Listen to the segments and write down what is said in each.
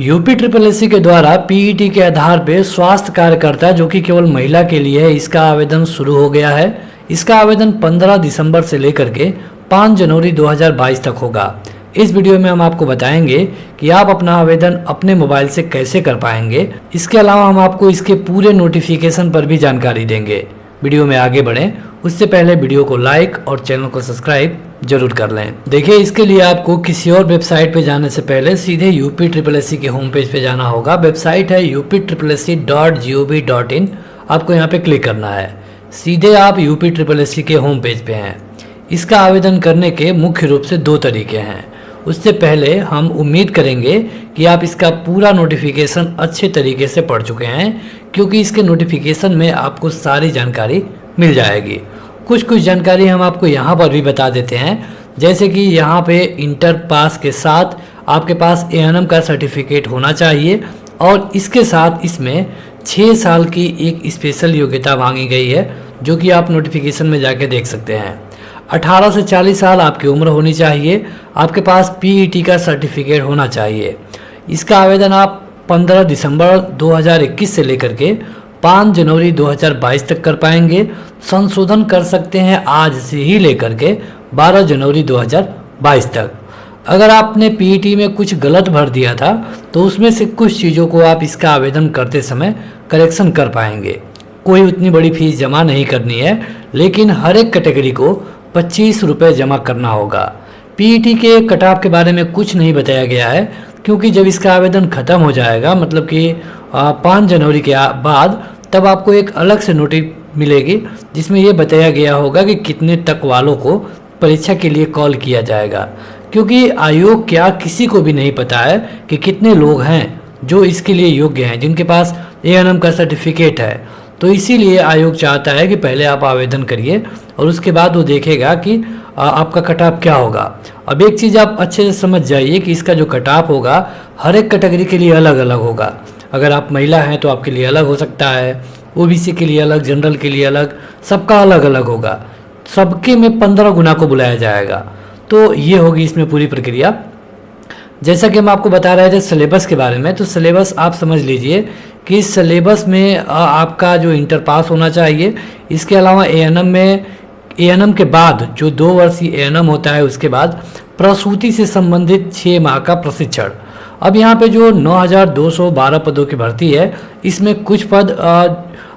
UP triple SC के द्वारा PET के आधार पर स्वास्थ्य कार्यकर्ता जो कि केवल महिला के लिए है, इसका आवेदन शुरू हो गया है। इसका आवेदन 15 दिसंबर से लेकर के 5 जनवरी 2022 तक होगा। इस वीडियो में हम आपको बताएंगे कि आप अपना आवेदन अपने मोबाइल से कैसे कर पाएंगे। इसके अलावा हम आपको इसके पूरे नोटिफिकेशन पर भी जानकारी देंगे। वीडियो में आगे बढ़ें उससे पहले वीडियो को लाइक और चैनल को सब्सक्राइब जरूर कर लें। देखिए, इसके लिए आपको किसी और वेबसाइट पे जाने से पहले सीधे यूपी ट्रिपल एससी के होम पेज पे जाना होगा। वेबसाइट है upSSC.gov.in। आपको यहाँ पे क्लिक करना है। सीधे आप यूपी ट्रिपल एससी के होम पेज पे हैं। इसका आवेदन करने के मुख्य रूप से 2 तरीके हैं। उससे पहले हम उम्मीद करेंगे कि आप इसका पूरा नोटिफिकेशन अच्छे तरीके से पढ़ चुके हैं, क्योंकि इसके नोटिफिकेशन में आपको सारी जानकारी मिल जाएगी। कुछ जानकारी हम आपको यहाँ पर भी बता देते हैं, जैसे कि यहाँ पे इंटर पास के साथ आपके पास एएनएम का सर्टिफिकेट होना चाहिए और इसके साथ इसमें 6 साल की एक स्पेशल योग्यता मांगी गई है, जो कि आप नोटिफिकेशन में जाके देख सकते हैं। 18 से 40 साल आपकी उम्र होनी चाहिए। आपके पास पीईटी का सर्टिफिकेट होना चाहिए। इसका आवेदन आप 15 दिसंबर 2021 से लेकर के 5 जनवरी 2022 तक कर पाएंगे। संशोधन कर सकते हैं आज से ही लेकर के 12 जनवरी 2022 तक। अगर आपने पीईटी में कुछ गलत भर दिया था तो उसमें से कुछ चीज़ों को आप इसका आवेदन करते समय करेक्शन कर पाएंगे। कोई उतनी बड़ी फीस जमा नहीं करनी है, लेकिन हर एक कैटेगरी को 25 रुपये जमा करना होगा। पीईटी के कट ऑफ के बारे में कुछ नहीं बताया गया है, क्योंकि जब इसका आवेदन ख़त्म हो जाएगा, मतलब कि 5 जनवरी के बाद, तब आपको एक अलग से नोटिस मिलेगी जिसमें ये बताया गया होगा कि कितने तक वालों को परीक्षा के लिए कॉल किया जाएगा। क्योंकि आयोग क्या किसी को भी नहीं पता है कि कितने लोग हैं जो इसके लिए योग्य हैं, जिनके पास एएनएम का सर्टिफिकेट है। तो इसीलिए आयोग चाहता है कि पहले आप आवेदन करिए और उसके बाद वो देखेगा कि आपका कट ऑफ क्या होगा। अब एक चीज़ आप अच्छे से समझ जाइए कि इसका जो कट ऑफ होगा हर एक कैटेगरी के लिए अलग अलग होगा। अगर आप महिला हैं तो आपके लिए अलग हो सकता है, ओबीसी के लिए अलग, जनरल के लिए अलग, सबका अलग अलग होगा। सबके में 15 गुना को बुलाया जाएगा। तो ये होगी इसमें पूरी प्रक्रिया। जैसा कि हम आपको बता रहे थे सिलेबस के बारे में, तो सिलेबस आप समझ लीजिए कि इस सिलेबस में आपका जो इंटर पास होना चाहिए। इसके अलावा एएनएम के बाद जो 2 वर्षीय एएनएम होता है, उसके बाद प्रसूति से संबंधित 6 माह का प्रशिक्षण। अब यहाँ पे जो 9212 पदों की भर्ती है, इसमें कुछ पद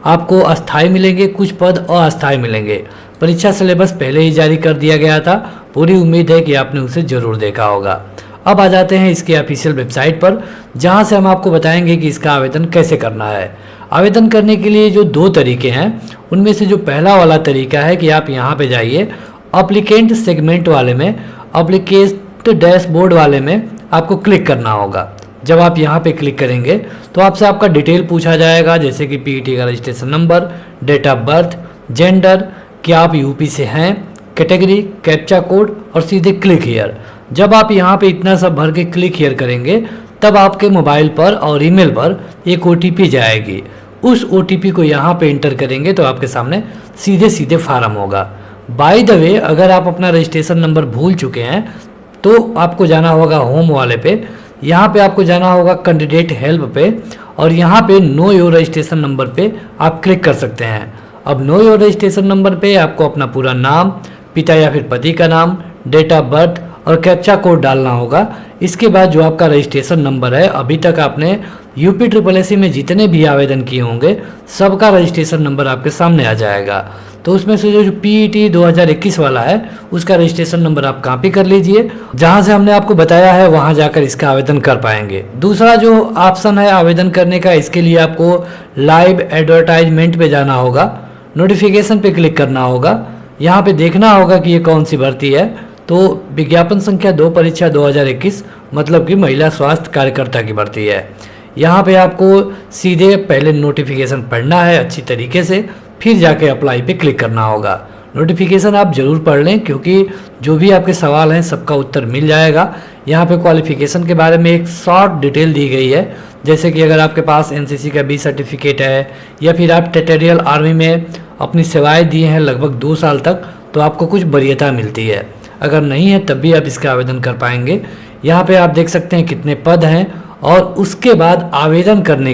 आपको अस्थायी मिलेंगे, कुछ पद अस्थायी मिलेंगे। परीक्षा सिलेबस पहले ही जारी कर दिया गया था। पूरी उम्मीद है कि आपने उसे ज़रूर देखा होगा। अब आ जाते हैं इसके ऑफिशियल वेबसाइट पर, जहां से हम आपको बताएंगे कि इसका आवेदन कैसे करना है। आवेदन करने के लिए जो 2 तरीके हैं, उनमें से जो पहला वाला तरीका है कि आप यहाँ पे जाइए, एप्लीकेंट सेगमेंट वाले में, एप्लीकेट डैशबोर्ड वाले में आपको क्लिक करना होगा। जब आप यहाँ पे क्लिक करेंगे तो आपसे आपका डिटेल पूछा जाएगा, जैसे कि पीईटी का registration number, date of birth, gender, क्या आप यूपी से हैं, कैटेगरी, कैप्चा कोड और सीधे क्लिक हियर। जब आप यहाँ पे इतना सब भर के क्लिक हियर करेंगे, तब आपके मोबाइल पर और ईमेल पर एक ओटीपी जाएगी। उस ओटीपी को यहाँ पे इंटर करेंगे तो आपके सामने सीधे फार्म होगा। बाय द वे, अगर आप अपना रजिस्ट्रेशन नंबर भूल चुके हैं तो आपको जाना होगा होम वाले पे। यहाँ पे आपको जाना होगा कैंडिडेट हेल्प पे, और यहाँ पे नो योर रजिस्ट्रेशन नंबर पे आप क्लिक कर सकते हैं। अब नो योर रजिस्ट्रेशन नंबर पे आपको अपना पूरा नाम, पिता या फिर पति का नाम, डेट ऑफ बर्थ और कैप्चा कोड डालना होगा। इसके बाद जो आपका रजिस्ट्रेशन नंबर है, अभी तक आपने यूपी ट्रिपल एससी में जितने भी आवेदन किए होंगे, सबका रजिस्ट्रेशन नंबर आपके सामने आ जाएगा। तो उसमें से जो पीईटी 2021 वाला है, उसका रजिस्ट्रेशन नंबर आप कॉपी कर लीजिए। जहां से हमने आपको बताया है वहां जाकर इसका आवेदन कर पाएंगे। दूसरा जो ऑप्शन है आवेदन करने का, इसके लिए आपको लाइव एडवर्टाइजमेंट पे जाना होगा, नोटिफिकेशन पे क्लिक करना होगा। यहाँ पे देखना होगा कि ये कौन सी भर्ती है। तो विज्ञापन संख्या 2 परीक्षा 2021, मतलब कि महिला स्वास्थ्य कार्यकर्ता की भर्ती है। यहाँ पे आपको सीधे पहले नोटिफिकेशन पढ़ना है अच्छी तरीके से, फिर जाके अप्लाई पे क्लिक करना होगा। नोटिफिकेशन आप ज़रूर पढ़ लें, क्योंकि जो भी आपके सवाल हैं सबका उत्तर मिल जाएगा। यहाँ पे क्वालिफिकेशन के बारे में एक शॉर्ट डिटेल दी गई है, जैसे कि अगर आपके पास एनसीसी का बी सर्टिफिकेट है या फिर आप टेरिटोरियल आर्मी में अपनी सेवाएं दी हैं लगभग 2 साल तक, तो आपको कुछ वरीयता मिलती है। अगर नहीं है तब भी आप इसका आवेदन कर पाएंगे। यहाँ पे आप देख सकते हैं कितने पद हैं और उसके बाद आवेदन करने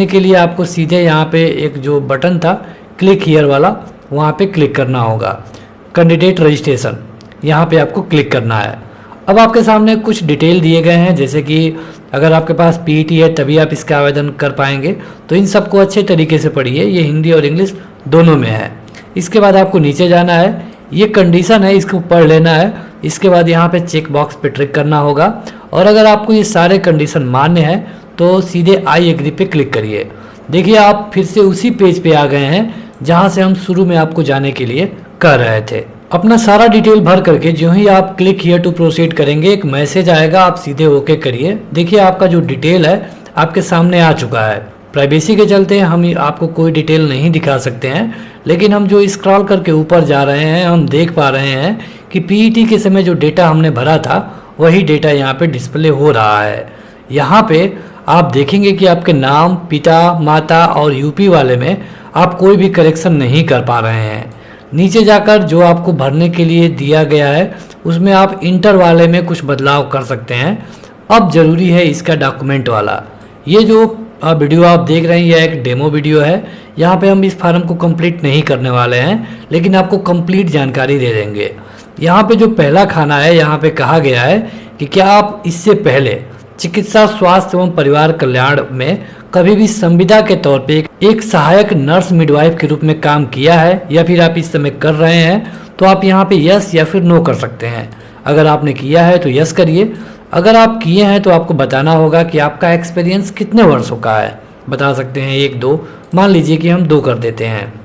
के लिए आपको सीधे यहाँ पे एक जो बटन था क्लिक हियर वाला, वहाँ पे क्लिक करना होगा। कैंडिडेट रजिस्ट्रेशन, यहाँ पे आपको क्लिक करना है। अब आपके सामने कुछ डिटेल दिए गए हैं, जैसे कि अगर आपके पास पीईटी है तभी आप इसका आवेदन कर पाएंगे, तो इन सबको अच्छे तरीके से पढ़िए। ये हिंदी और इंग्लिश दोनों में है। इसके बाद आपको नीचे जाना है, ये कंडीशन है, इसको पढ़ लेना है। इसके बाद यहाँ पे चेक बॉक्स पे ट्रिक करना होगा, और अगर आपको ये सारे कंडीशन मान्य हैं तो सीधे आई एग्री पे क्लिक करिए। देखिए आप फिर से उसी पेज पे आ गए हैं जहाँ से हम शुरू में आपको जाने के लिए कह रहे थे। अपना सारा डिटेल भर करके जो ही आप क्लिक हियर टू प्रोसीड करेंगे, एक मैसेज आएगा, आप सीधे ओके करिए। देखिए आपका जो डिटेल है आपके सामने आ चुका है। प्राइवेसी के चलते हम आपको कोई डिटेल नहीं दिखा सकते हैं, लेकिन हम जो स्क्रॉल करके ऊपर जा रहे हैं हम देख पा रहे हैं कि पीईटी के समय जो डेटा हमने भरा था वही डेटा यहाँ पे डिस्प्ले हो रहा है। यहाँ पे आप देखेंगे कि आपके नाम, पिता, माता और यूपी वाले में आप कोई भी करेक्शन नहीं कर पा रहे हैं। नीचे जाकर जो आपको भरने के लिए दिया गया है उसमें आप इंटर वाले में कुछ बदलाव कर सकते हैं। अब ज़रूरी है इसका डॉक्यूमेंट वाला। ये जो वीडियो आप देख रहे हैं यह एक डेमो वीडियो है। यहाँ पे हम इस फार्म को कंप्लीट नहीं करने वाले हैं, लेकिन आपको कंप्लीट जानकारी दे देंगे। यहाँ पे जो पहला खाना है, यहाँ पे कहा गया है कि क्या आप इससे पहले चिकित्सा, स्वास्थ्य एवं परिवार कल्याण में कभी भी संविदा के तौर पे एक सहायक नर्स मिडवाइफ के रूप में काम किया है या फिर आप इस समय कर रहे हैं, तो आप यहाँ पे यस या फिर नो कर सकते हैं। अगर आपने किया है तो यस करिए। अगर आप किए हैं तो आपको बताना होगा कि आपका एक्सपीरियंस कितने वर्षों का है। बता सकते हैं 1, 2, मान लीजिए कि हम 2 कर देते हैं।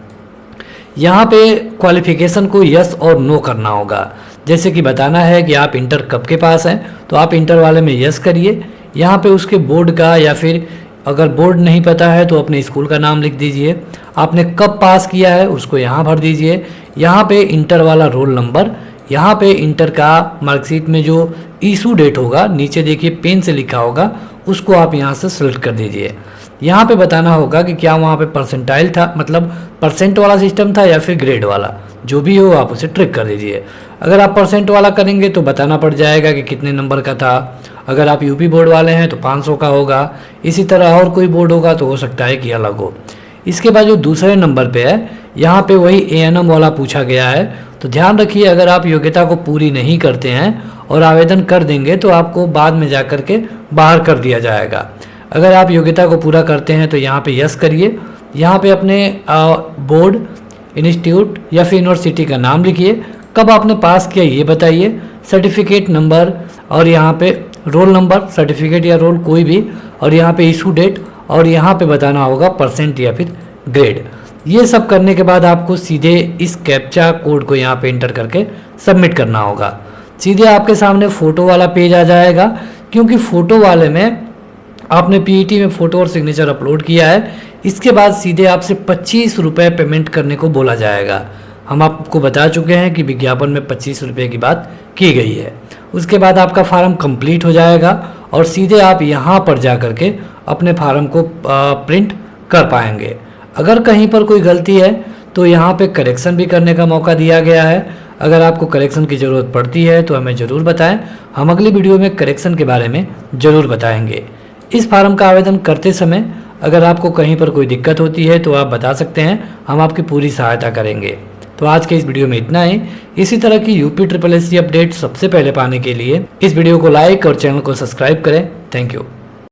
यहाँ पे क्वालिफिकेशन को यस और नो करना होगा। जैसे कि बताना है कि आप इंटर कब के पास हैं, तो आप इंटर वाले में यस करिए। यहाँ पे उसके बोर्ड का, या फिर अगर बोर्ड नहीं पता है तो अपने स्कूल का नाम लिख दीजिए। आपने कब पास किया है उसको यहाँ भर दीजिए। यहाँ पे इंटर वाला रोल नंबर, यहाँ पे इंटर का मार्कशीट में जो इशू डेट होगा, नीचे देखिए पेन से लिखा होगा, उसको आप यहाँ से सेलेक्ट कर दीजिए। यहाँ पे बताना होगा कि क्या वहाँ पे परसेंटाइल था, मतलब परसेंट वाला सिस्टम था या फिर ग्रेड वाला, जो भी हो आप उसे ट्रिक कर दीजिए। अगर आप परसेंट वाला करेंगे तो बताना पड़ जाएगा कि कितने नंबर का था। अगर आप यूपी बोर्ड वाले हैं तो 500 का होगा। इसी तरह और कोई बोर्ड होगा तो हो सकता है कि अलग हो। इसके बाद जो दूसरे नंबर पे है, यहाँ पे वही एएनएम वाला पूछा गया है। तो ध्यान रखिए, अगर आप योग्यता को पूरी नहीं करते हैं और आवेदन कर देंगे तो आपको बाद में जा कर के बाहर कर दिया जाएगा। अगर आप योग्यता को पूरा करते हैं तो यहाँ पे यस करिए। यहाँ पे अपने बोर्ड, इंस्टीट्यूट या फिर यूनिवर्सिटी का नाम लिखिए। कब आपने पास किया ये बताइए, सर्टिफिकेट नंबर, और यहाँ पे रोल नंबर, सर्टिफिकेट या रोल कोई भी, और यहाँ पे इशू डेट, और यहाँ पे बताना होगा परसेंट या फिर ग्रेड। ये सब करने के बाद आपको सीधे इस कैप्चा कोड को यहाँ पे एंटर करके सबमिट करना होगा। सीधे आपके सामने फ़ोटो वाला पेज आ जाएगा, क्योंकि फ़ोटो वाले में आपने पीईटी में फ़ोटो और सिग्नेचर अपलोड किया है। इसके बाद सीधे आपसे 25 रुपये पेमेंट करने को बोला जाएगा। हम आपको बता चुके हैं कि विज्ञापन में 25 रुपये की बात की गई है। उसके बाद आपका फार्म कंप्लीट हो जाएगा और सीधे आप यहाँ पर जा कर के अपने फार्म को प्रिंट कर पाएंगे। अगर कहीं पर कोई गलती है तो यहाँ पे करेक्शन भी करने का मौका दिया गया है। अगर आपको करेक्शन की ज़रूरत पड़ती है तो हमें ज़रूर बताएं, हम अगली वीडियो में करेक्शन के बारे में ज़रूर बताएंगे। इस फार्म का आवेदन करते समय अगर आपको कहीं पर कोई दिक्कत होती है तो आप बता सकते हैं, हम आपकी पूरी सहायता करेंगे। तो आज के इस वीडियो में इतना ही। इसी तरह की यूपी SSSC अपडेट सबसे पहले पाने के लिए इस वीडियो को लाइक और चैनल को सब्सक्राइब करें। Thank you.